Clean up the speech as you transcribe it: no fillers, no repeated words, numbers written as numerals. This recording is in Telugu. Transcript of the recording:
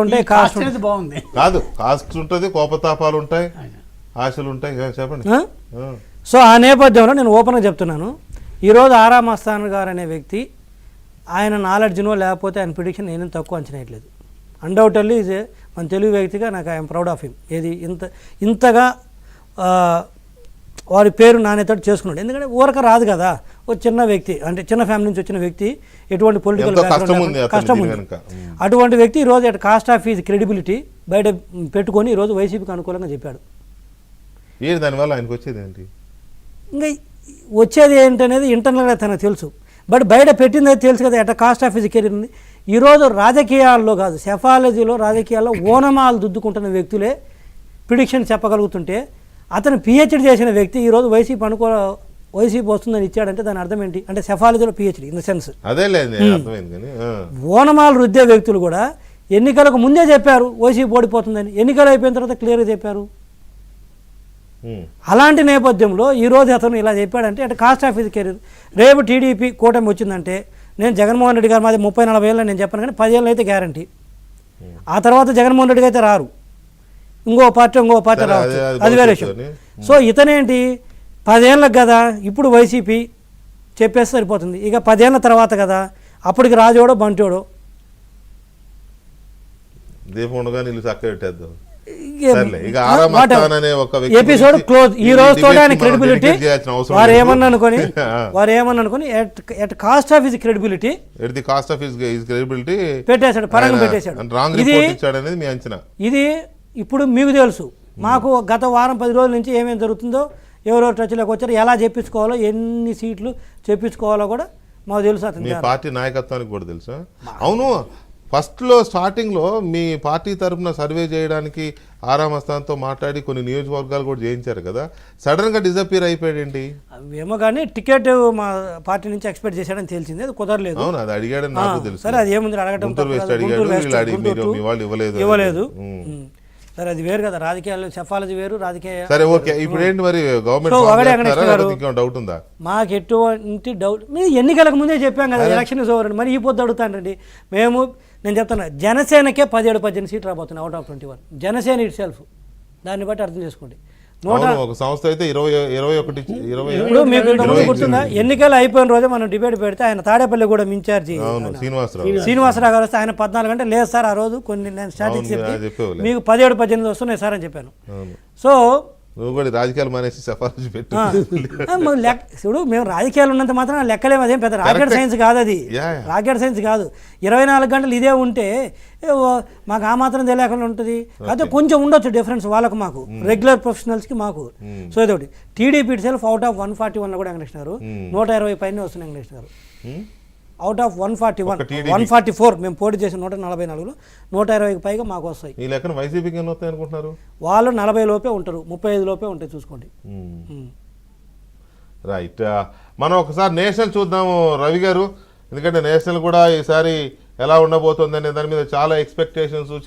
ఉంటాయి, కాస్ట్ అనేది బాగుంది కాదు, కాస్ట్ ఉంటుంది, కోపతాపాలు ఉంటాయి, ఆశలు ఉంటాయి. చెప్పండి. సో ఆ నేపథ్యంలో నేను ఓపెన్గా చెప్తున్నాను, ఈరోజు ఆరా మస్తాన్ గారు అనే వ్యక్తి ఆయన నాలెడ్జ్నో లేకపోతే ఆయన ప్రిడిక్షన్ నేను తక్కువ అంచనా వేయట్లేదు. అన్డౌటెడ్లీ ఈజ్ మన తెలుగు వ్యక్తిగా నాకు ఐఎమ్ ప్రౌడ్ ఆఫ్ హిమ్. ఏది ఇంతగా వారి పేరు నాణ్యతోటి చేసుకున్నాడు. ఎందుకంటే ఊరక రాదు కదా, ఒక చిన్న వ్యక్తి అంటే చిన్న ఫ్యామిలీ నుంచి వచ్చిన వ్యక్తి, ఎటువంటి పొలిటికల్ కష్టం ఉంది. అటువంటి వ్యక్తి ఈరోజు at cost of is credibility బయట పెట్టుకొని ఈరోజు వైసీపీకి అనుకూలంగా చెప్పాడు. దానివల్ల ఆయనకు వచ్చేది ఏంటి? ఇంకా వచ్చేది ఏంటనేది ఇంటర్నల్గా తనకు తెలుసు, బట్ బయట పెట్టింది తెలుసు కదా at cost of is career ఉంది. ఈరోజు రాజకీయాల్లో కాదు, సెఫాలజీలో రాజకీయాల్లో ఓనమాలు దుద్దుకుంటున్న వ్యక్తులే ప్రిడిక్షన్ చెప్పగలుగుతుంటే, అతను పిహెచ్డి చేసిన వ్యక్తి ఈరోజు వైసీపీ వస్తుందని ఇచ్చాడంటే దాని అర్థం ఏంటి? అంటే సెఫాలజీలో పిహెచ్డి ఇన్ ద సెన్స్. ఓనమాలు రుద్దే వ్యక్తులు కూడా ఎన్నికలకు ముందే చెప్పారు వైసీపీ ఓడిపోతుందని, ఎన్నికలు అయిపోయిన తర్వాత క్లియర్గా చెప్పారు. అలాంటి నేపథ్యంలో ఈరోజు అతను ఇలా చెప్పాడంటే అటు కాస్ట్ ఆఫ్ హిజ్ కెరీర్. రేపు టీడీపీ కూటమి వచ్చిందంటే, నేను జగన్మోహన్ రెడ్డి గారు మాది 30-40 ఏళ్ళు నేను చెప్పాను, కానీ 10 ఏళ్ళు అయితే గ్యారంటీ. ఆ తర్వాత జగన్మోహన్ రెడ్డికి అయితే రారు, ఇంకో పార్టీ రావచ్చు, అది వేరే విషయం. సో ఇతనేంటి 10 ఏళ్ళకి కదా ఇప్పుడు వైసీపీ చెప్పేస్తే సరిపోతుంది, ఇక 10 ఏళ్ళ తర్వాత కదా అప్పటికి రాజోడో బంటోడో ఎపిసోడ్ క్లోజ్. ఈ రోజుతో ఆయన క్రెడిబిలిటీ వారు ఏమన్నా అనుకుని at cost of his credibility పెట్టేశాడు, పరంగా పెట్టేశాడు. ఇది ఇప్పుడు మీకు తెలుసు, మాకు గత వారం 10 రోజుల నుంచి ఏమేమి జరుగుతుందో, ఎవరెవరు టచ్లోకి వచ్చారో, ఎలా చెప్పించుకోవాలో, ఎన్ని సీట్లు చెప్పించుకోవాలో కూడా మాకు తెలుసు. అతని పార్టీ నాయకత్వానికి కూడా తెలుసా? అవును, ఫస్ట్లో స్టార్టింగ్లో మీ పార్టీ తరఫున సర్వే చేయడానికి ఆరా మస్తాన్తో మాట్లాడి కొన్ని నియోజకవర్గాలు కూడా చేయించారు కదా, సడన్గా డిజపీర్ అయిపోయాడు ఏంటి? ఏమో కానీ టికెట్ మా పార్టీ నుంచి ఎక్స్పెక్ట్ చేశాడని తెలిసింది, అది కుదరలేదు. అవును, అది అడిగాడని నాకు తెలుసు. సరే, అది ఏముంది అడగటం, ఇవ్వలేదు. సరే, అది వేరు కదా, రాజకీయాలు సెఫాలజీ వేరు, రాజకీయ. సరే, ఓకే. ఇప్పుడు ఏంటి మరి గవర్నమెంట్ డౌట్ ఉందా? మాకు ఎటువంటి డౌట్, మీరు ఎన్నికలకు ముందే చెప్పాం కదా ఎలక్షన్ ఇస్ ఓవర్. మరి ఈ పొద్దు అడుగుతానండి మేము. నేను చెప్తాను, జనసేనకే 17-18 సీట్లు రాబోతున్నాయి out of 21. Janasena it self, దాన్ని బట్టి అర్థం చేసుకోండి. ఒక సంస్థ అయితే 21. ఇప్పుడు మీకు గుర్తుందా, ఎన్నికలు అయిపోయిన రోజే మనం డిబేట్ పెడితే ఆయన తాడేపల్లి కూడా ఇన్ఛార్జి శ్రీనివాసరావు గారు వస్తే ఆయన 14 గంటలు లేదు సార్ ఆ రోజు, కొన్ని నేను స్టాటిక్స్ చెప్తే మీకు 17-18 వస్తున్నాయి సార్ అని చెప్పాను. సో నువ్వు కూడా రాజకీయాలు మానేసి సెఫాలజీ పెట్టు. చూడు, మేము రాజకీయాలు ఉన్నంత మాత్రం లెక్కలేము, అదేం పెద్ద రాకెట్ సైన్స్ కాదు, అది రాకెట్ సైన్స్ కాదు. 24 గంటలు ఇదే ఉంటే మాకు ఆ మాత్రం తెలియకుండా ఉంటుంది. అయితే కొంచెం ఉండొచ్చు డిఫరెన్స్ వాళ్ళకు మాకు, రెగ్యులర్ ప్రొఫెషనల్స్కి మాకు. సో ఇదొకటి. TDP it self out of 141 కూడా వెంకటేశ్వర 120 పైన వస్తున్నాయి వెంకటేశ్వర. అవుట్ ఆఫ్ 141, 144 మేము పోటీ చేసిన 144లో 120కి పైగా మాకు వస్తాయి. ఈ లెక్కన వైసీపీకి ఎన్ని వస్తాయి అనుకుంటున్నారు? వాళ్ళు 40 లోపే ఉంటారు, 35 లోపే ఉంటాయి, చూసుకోండి. రైట్. మనం ఒకసారి నేషనల్ చూద్దాము రవి గారు, ఎందుకంటే నేషనల్ కూడా ఈసారి ఎలా ఉండబోతుంది అనే దాని మీద చాలా ఎక్స్పెక్టేషన్స్